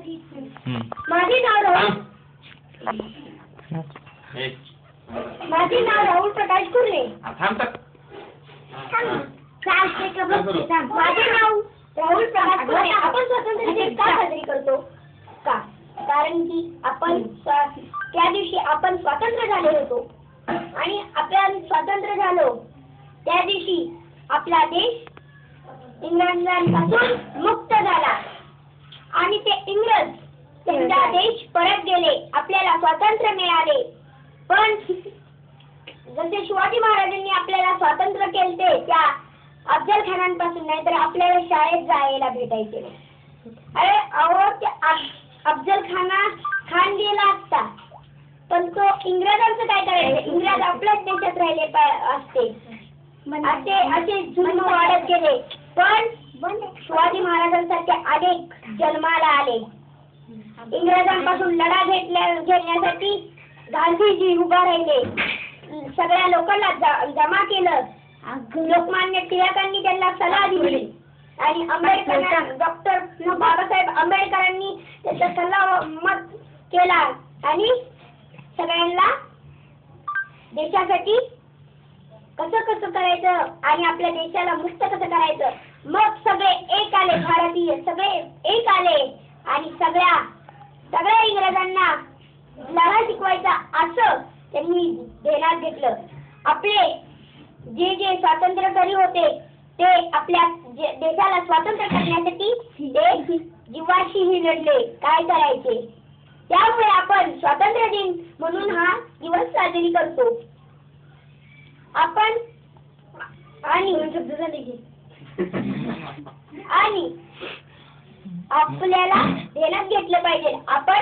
माझे नाव राहुल प्रकाश कुर्ले. माझे नाव राहुल प्रकाश कुर्ले. आपण स्वातंत्र्य दिन का साजरी करतो? का? कारण की आपण त्या दिवशी आपण स्वतंत्र झालो होतो आणि आपण स्वतंत्र झालो त्या दिवशी आपला देश इंग्रजांपासून मुक्त झाला आणि ते इंग्रज त्यांचा देश परत गेले. आपल्याला स्वातंत्र्य मिळाले. पण जसे शिवाजी महाराजांनी आपल्याला स्वातंत्र्य केले त्या अफजल खानांपासून, नाही तर आपल्याला शाळेत जायला भेटायचे. अरे अहो अफजल खान गेला असता पण तो इंग्रजांचं काय करायचं? इंग्रज आपल्याच देशात राहिले असते. असे जुलम वाढत गेले. पण शिवाजी महाराजांसारखे अनेक जन्माला आले. इंग्रजांपासून लढा घेण्यासाठी गांधीजी उभा राहिले. सगळ्या लोकांना जमा केलं. लोकमान्य टिळकांनी त्यांना सल्ला दिली आणि डॉक्टर बाबासाहेब आंबेडकरांनी त्याचा सल्ला मत केला आणि सगळ्यांना देशासाठी कसं करायचं आणि आपल्या देशाला मुक्त कसं करायचं, मग सगळे एक आले. भारतीय सगळे एक आले आणि सगळ्या इंग्रजांना लढा शिकवायचा असं त्यांनी ध्येयात घेतलं. आपले जे स्वातंत्र्यकारी होते ते आपल्या देशाला स्वातंत्र्य करण्यासाठी ते जीवाशीही लढले. काय करायचे? त्यामुळे आपण स्वातंत्र्य दिन म्हणून हा दिवस साजरी करतो. आपण आणि आपल्याला ध्येयात घेतलं पाहिजे. आपण